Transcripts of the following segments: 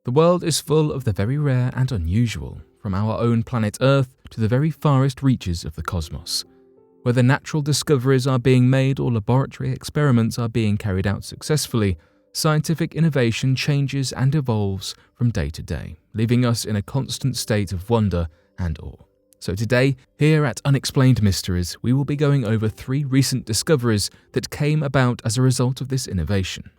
The world is full of the very rare and unusual, from our own planet Earth to the very farthest reaches of the cosmos. Whether natural discoveries are being made or laboratory experiments are being carried out successfully, scientific innovation changes and evolves from day to day, leaving us in a constant state of wonder and awe. So today, here at Unexplained Mysteries, we will be going over 3 recent discoveries that came about as a result of this innovation.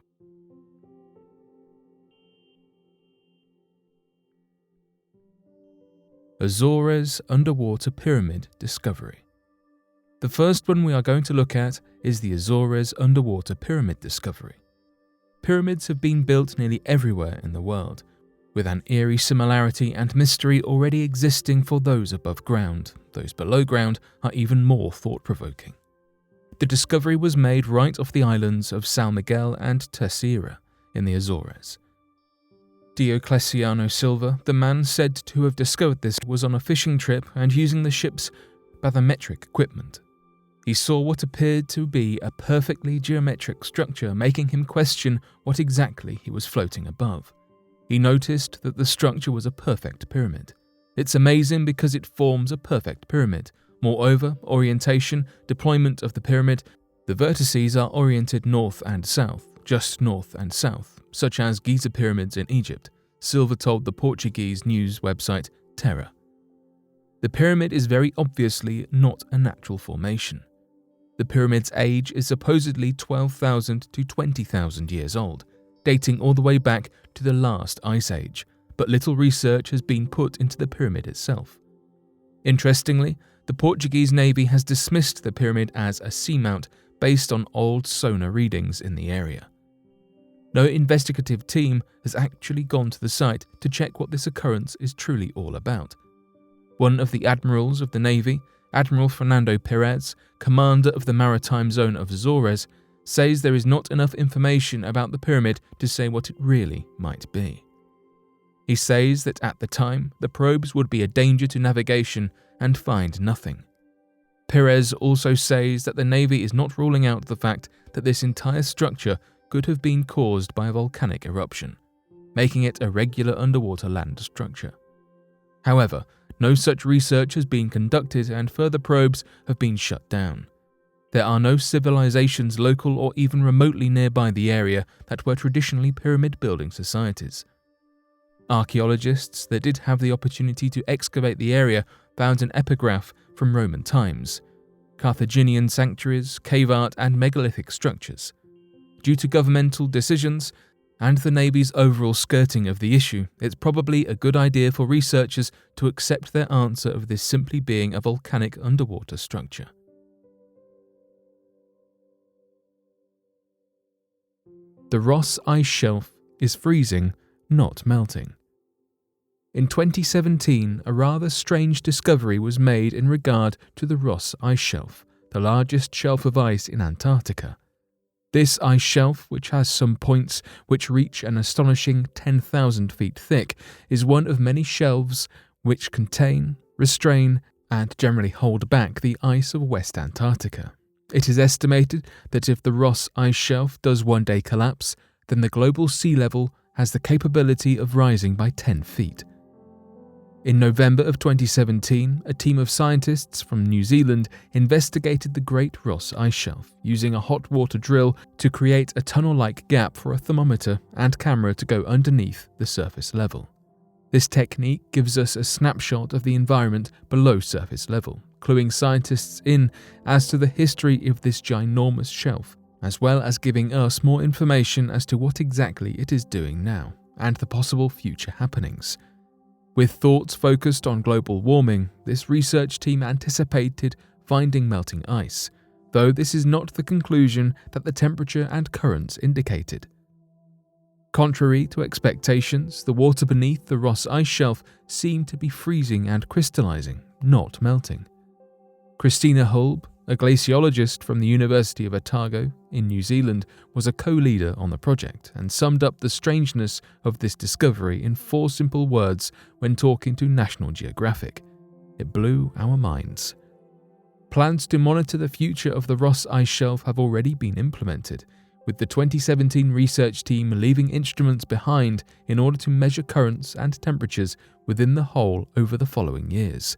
Azores underwater pyramid discovery. The first one we are going to look at is the Azores underwater pyramid discovery. Pyramids have been built nearly everywhere in the world, with an eerie similarity and mystery already existing for those above ground. Those below ground are even more thought-provoking. The discovery was made right off the islands of São Miguel and Terceira in the Azores. Diocleciano Silva, the man said to have discovered this, was on a fishing trip and using the ship's bathymetric equipment. He saw what appeared to be a perfectly geometric structure, making him question what exactly he was floating above. He noticed that the structure was a perfect pyramid. It's amazing because it forms a perfect pyramid. Moreover, orientation, deployment of the pyramid, the vertices are oriented north and south, just north and south, such as Giza pyramids in Egypt, Silva told the Portuguese news website Terra. The pyramid is very obviously not a natural formation. The pyramid's age is supposedly 12,000 to 20,000 years old, dating all the way back to the last ice age, but little research has been put into the pyramid itself. Interestingly, the Portuguese Navy has dismissed the pyramid as a seamount based on old sonar readings in the area. No investigative team has actually gone to the site to check what this occurrence is truly all about. One of the admirals of the Navy, Admiral Fernando Perez, commander of the maritime zone of Azores, says there is not enough information about the pyramid to say what it really might be. He says that at the time, the probes would be a danger to navigation and find nothing. Perez also says that the Navy is not ruling out the fact that this entire structure could have been caused by a volcanic eruption, making it a regular underwater land structure. However, no such research has been conducted and further probes have been shut down. There are no civilizations local or even remotely nearby the area that were traditionally pyramid-building societies. Archaeologists that did have the opportunity to excavate the area found an epigraph from Roman times, Carthaginian sanctuaries, cave art and megalithic structures. Due to governmental decisions and the Navy's overall skirting of the issue, it's probably a good idea for researchers to accept their answer of this simply being a volcanic underwater structure. The Ross Ice Shelf is freezing, not melting. In 2017, a rather strange discovery was made in regard to the Ross Ice Shelf, the largest shelf of ice in Antarctica. This ice shelf, which has some points which reach an astonishing 10,000 feet thick, is one of many shelves which contain, restrain, and generally hold back the ice of West Antarctica. It is estimated that if the Ross Ice Shelf does one day collapse, then the global sea level has the capability of rising by 10 feet. In November of 2017, a team of scientists from New Zealand investigated the Great Ross Ice Shelf using a hot water drill to create a tunnel-like gap for a thermometer and camera to go underneath the surface level. This technique gives us a snapshot of the environment below surface level, cluing scientists in as to the history of this ginormous shelf, as well as giving us more information as to what exactly it is doing now and the possible future happenings. With thoughts focused on global warming, this research team anticipated finding melting ice, though this is not the conclusion that the temperature and currents indicated. Contrary to expectations, the water beneath the Ross Ice Shelf seemed to be freezing and crystallizing, not melting. Christina Holb, a glaciologist from the University of Otago in New Zealand, was a co-leader on the project and summed up the strangeness of this discovery in 4 simple words when talking to National Geographic. It blew our minds. Plans to monitor the future of the Ross Ice Shelf have already been implemented, with the 2017 research team leaving instruments behind in order to measure currents and temperatures within the hole over the following years.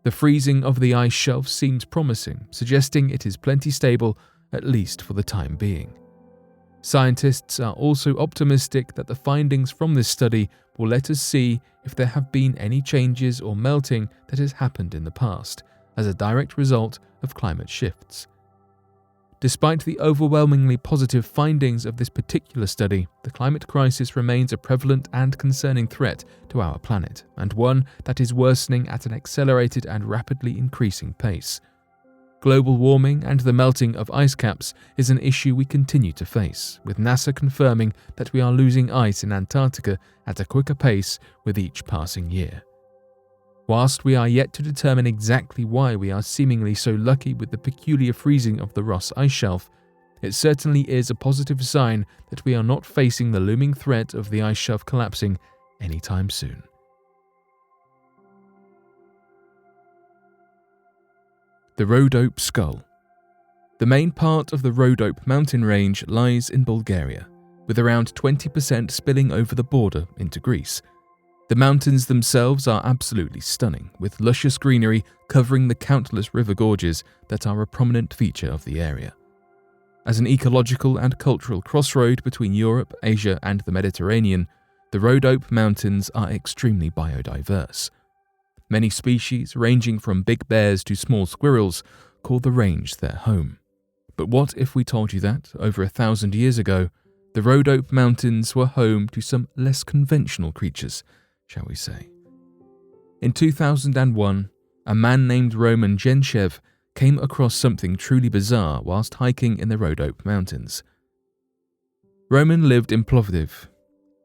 The freezing of the ice shelf seems promising, suggesting it is plenty stable, at least for the time being. Scientists are also optimistic that the findings from this study will let us see if there have been any changes or melting that has happened in the past, as a direct result of climate shifts. Despite the overwhelmingly positive findings of this particular study, the climate crisis remains a prevalent and concerning threat to our planet, and one that is worsening at an accelerated and rapidly increasing pace. Global warming and the melting of ice caps is an issue we continue to face, with NASA confirming that we are losing ice in Antarctica at a quicker pace with each passing year. Whilst we are yet to determine exactly why we are seemingly so lucky with the peculiar freezing of the Ross Ice Shelf, it certainly is a positive sign that we are not facing the looming threat of the ice shelf collapsing anytime soon. The Rhodope Skull. The main part of the Rhodope mountain range lies in Bulgaria, with around 20% spilling over the border into Greece. The mountains themselves are absolutely stunning, with luscious greenery covering the countless river gorges that are a prominent feature of the area. As an ecological and cultural crossroad between Europe, Asia, and the Mediterranean, the Rhodope Mountains are extremely biodiverse. Many species, ranging from big bears to small squirrels, call the range their home. But what if we told you that, over 1,000 years ago, the Rhodope Mountains were home to some less conventional creatures, shall we say? In 2001, a man named Roman Genshev came across something truly bizarre whilst hiking in the Rhodope Mountains. Roman lived in Plovdiv,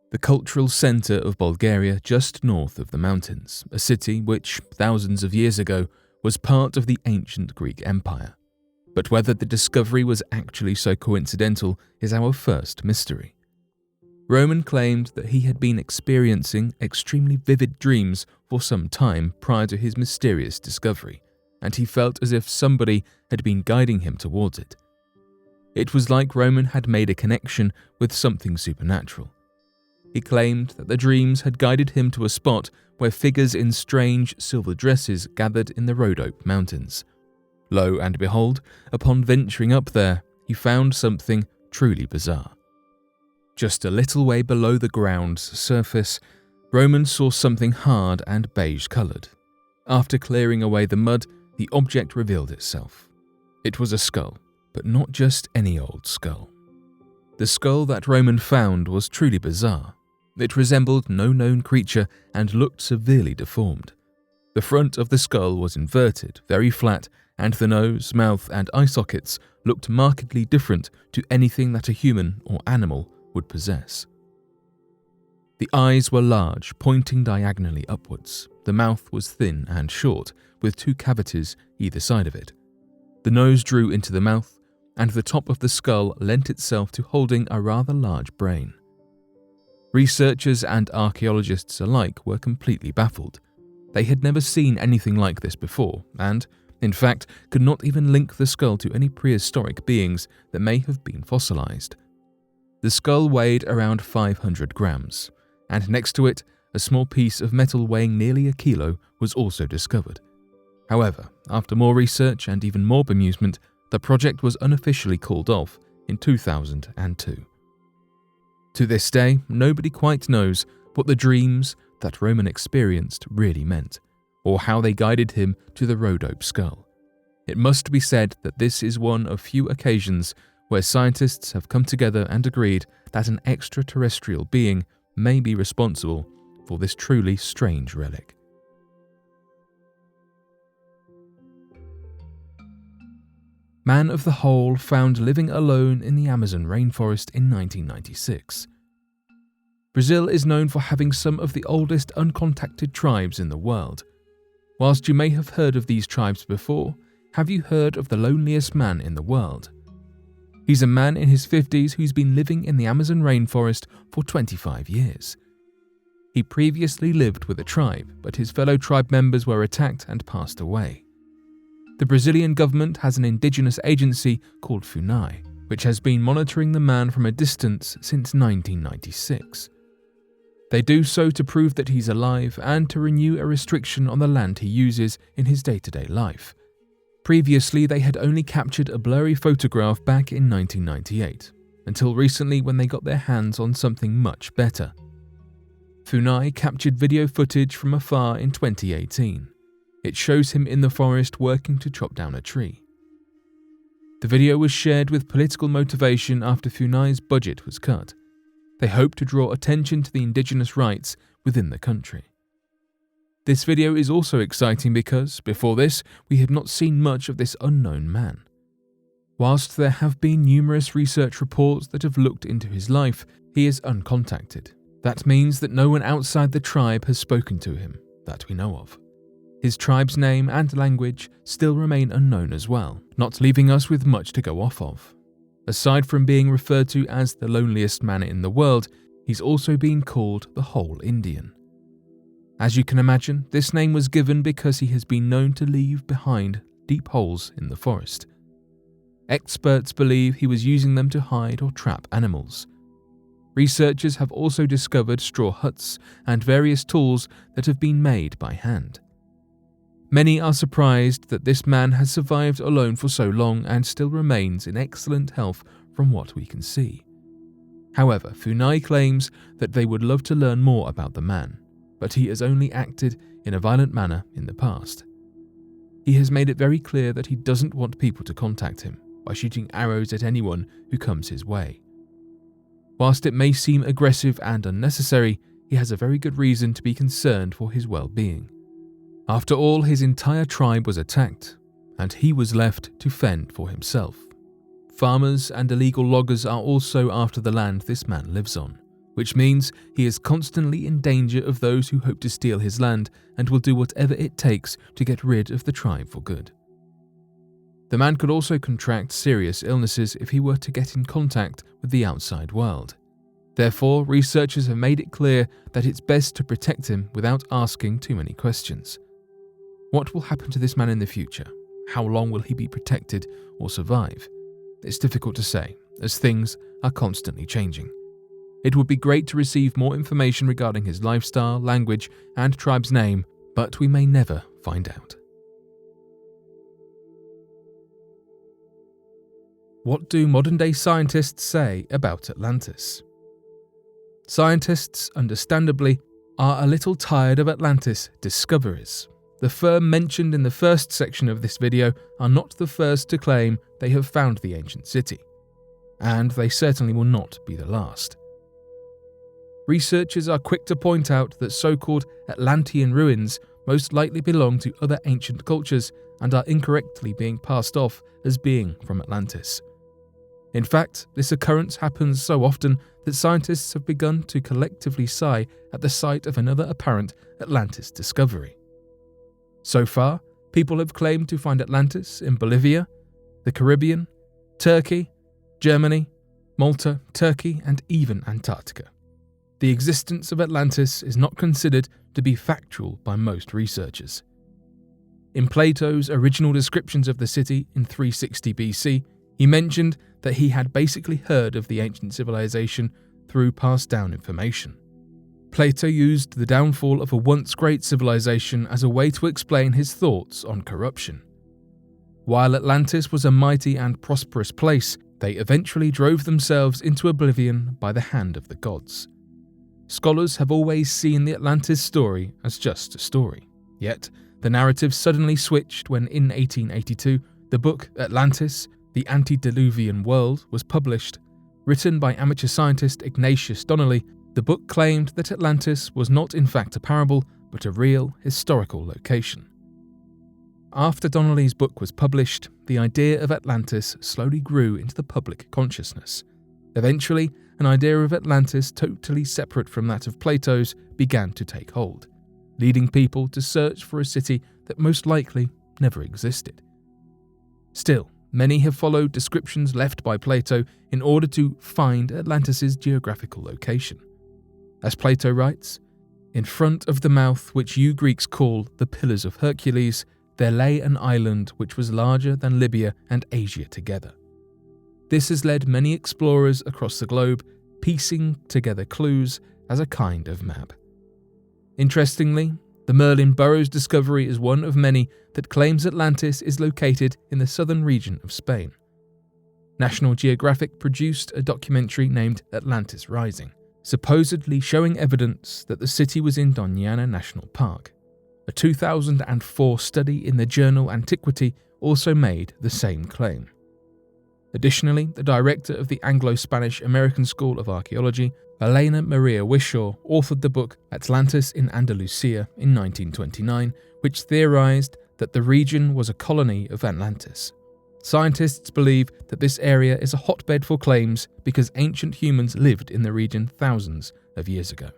the cultural centre of Bulgaria just north of the mountains, a city which, thousands of years ago, was part of the ancient Greek Empire. But whether the discovery was actually so coincidental is our first mystery. Roman claimed that he had been experiencing extremely vivid dreams for some time prior to his mysterious discovery, and he felt as if somebody had been guiding him towards it. It was like Roman had made a connection with something supernatural. He claimed that the dreams had guided him to a spot where figures in strange silver dresses gathered in the Rhodope Mountains. Lo and behold, upon venturing up there, he found something truly bizarre. Just a little way below the ground's surface, Roman saw something hard and beige-coloured. After clearing away the mud, the object revealed itself. It was a skull, but not just any old skull. The skull that Roman found was truly bizarre. It resembled no known creature and looked severely deformed. The front of the skull was inverted, very flat, and the nose, mouth, and eye sockets looked markedly different to anything that a human or animal would possess. The eyes were large, pointing diagonally upwards. The mouth was thin and short, with 2 cavities either side of it. The nose drew into the mouth, and the top of the skull lent itself to holding a rather large brain. Researchers and archaeologists alike were completely baffled. They had never seen anything like this before, and, in fact, could not even link the skull to any prehistoric beings that may have been fossilized. The skull weighed around 500 grams, and next to it, a small piece of metal weighing nearly a kilo was also discovered. However, after more research and even more bemusement, the project was unofficially called off in 2002. To this day, nobody quite knows what the dreams that Roman experienced really meant, or how they guided him to the Rhodope skull. It must be said that this is one of few occasions where scientists have come together and agreed that an extraterrestrial being may be responsible for this truly strange relic. Man of the Hole found living alone in the Amazon rainforest in 1996. Brazil is known for having some of the oldest uncontacted tribes in the world. Whilst you may have heard of these tribes before, have you heard of the loneliest man in the world? He's a man in his 50s who's been living in the Amazon rainforest for 25 years. He previously lived with a tribe, but his fellow tribe members were attacked and passed away. The Brazilian government has an indigenous agency called FUNAI, which has been monitoring the man from a distance since 1996. They do so to prove that he's alive and to renew a restriction on the land he uses in his day-to-day life. Previously, they had only captured a blurry photograph back in 1998, until recently when they got their hands on something much better. Funai captured video footage from afar in 2018. It shows him in the forest working to chop down a tree. The video was shared with political motivation after Funai's budget was cut. They hoped to draw attention to the indigenous rights within the country. This video is also exciting because, before this, we had not seen much of this unknown man. Whilst there have been numerous research reports that have looked into his life, he is uncontacted. That means that no one outside the tribe has spoken to him, that we know of. His tribe's name and language still remain unknown as well, not leaving us with much to go off of. Aside from being referred to as the loneliest man in the world, he's also been called the Whole Indian. As you can imagine, this name was given because he has been known to leave behind deep holes in the forest. Experts believe he was using them to hide or trap animals. Researchers have also discovered straw huts and various tools that have been made by hand. Many are surprised that this man has survived alone for so long and still remains in excellent health from what we can see. However, Funai claims that they would love to learn more about the man, but he has only acted in a violent manner in the past. He has made it very clear that he doesn't want people to contact him by shooting arrows at anyone who comes his way. Whilst it may seem aggressive and unnecessary, he has a very good reason to be concerned for his well-being. After all, his entire tribe was attacked, and he was left to fend for himself. Farmers and illegal loggers are also after the land this man lives on, which means he is constantly in danger of those who hope to steal his land and will do whatever it takes to get rid of the tribe for good. The man could also contract serious illnesses if he were to get in contact with the outside world. Therefore, researchers have made it clear that it's best to protect him without asking too many questions. What will happen to this man in the future? How long will he be protected or survive? It's difficult to say, as things are constantly changing. It would be great to receive more information regarding his lifestyle, language, and tribe's name, but we may never find out. What do modern-day scientists say about Atlantis? Scientists, understandably, are a little tired of Atlantis discoveries. The firm mentioned in the first section of this video are not the first to claim they have found the ancient city, and they certainly will not be the last. Researchers are quick to point out that so-called Atlantean ruins most likely belong to other ancient cultures and are incorrectly being passed off as being from Atlantis. In fact, this occurrence happens so often that scientists have begun to collectively sigh at the sight of another apparent Atlantis discovery. So far, people have claimed to find Atlantis in Bolivia, the Caribbean, Turkey, Germany, Malta, Turkey, and even Antarctica. The existence of Atlantis is not considered to be factual by most researchers. In Plato's original descriptions of the city in 360 BC, he mentioned that he had basically heard of the ancient civilization through passed down information. Plato used the downfall of a once great civilization as a way to explain his thoughts on corruption. While Atlantis was a mighty and prosperous place, they eventually drove themselves into oblivion by the hand of the gods. Scholars have always seen the Atlantis story as just a story. Yet, the narrative suddenly switched when in 1882, the book Atlantis, The Antediluvian World was published. Written by amateur scientist Ignatius Donnelly, the book claimed that Atlantis was not in fact a parable, but a real historical location. After Donnelly's book was published, the idea of Atlantis slowly grew into the public consciousness. Eventually, an idea of Atlantis totally separate from that of Plato's began to take hold, leading people to search for a city that most likely never existed. Still, many have followed descriptions left by Plato in order to find Atlantis' geographical location. As Plato writes, "In front of the mouth which you Greeks call the Pillars of Hercules, there lay an island which was larger than Libya and Asia together. This has led many explorers across the globe piecing together clues as a kind of map. Interestingly, the Merlin Burrows discovery is one of many that claims Atlantis is located in the southern region of Spain. National Geographic produced a documentary named Atlantis Rising, supposedly showing evidence that the city was in Doñana National Park. A 2004 study in the journal Antiquity also made the same claim. Additionally, the director of the Anglo-Spanish American School of Archaeology, Elena Maria Wishaw, authored the book Atlantis in Andalusia in 1929, which theorized that the region was a colony of Atlantis. Scientists believe that this area is a hotbed for claims because ancient humans lived in the region thousands of years ago.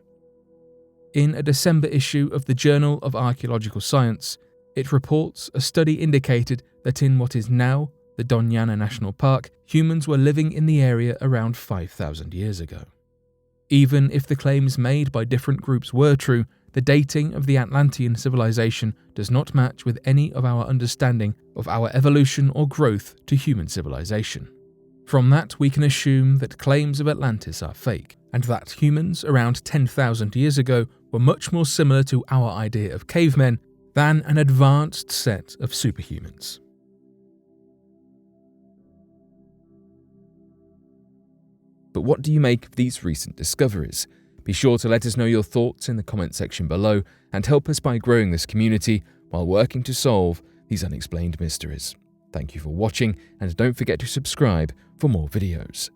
In a December issue of the Journal of Archaeological Science, it reports a study indicated that in what is now the Doñana National Park, humans were living in the area around 5,000 years ago. Even if the claims made by different groups were true, the dating of the Atlantean civilization does not match with any of our understanding of our evolution or growth to human civilization. From that, we can assume that claims of Atlantis are fake, and that humans around 10,000 years ago were much more similar to our idea of cavemen than an advanced set of superhumans. But what do you make of these recent discoveries? Be sure to let us know your thoughts in the comment section below and help us by growing this community while working to solve these unexplained mysteries. Thank you for watching, and don't forget to subscribe for more videos.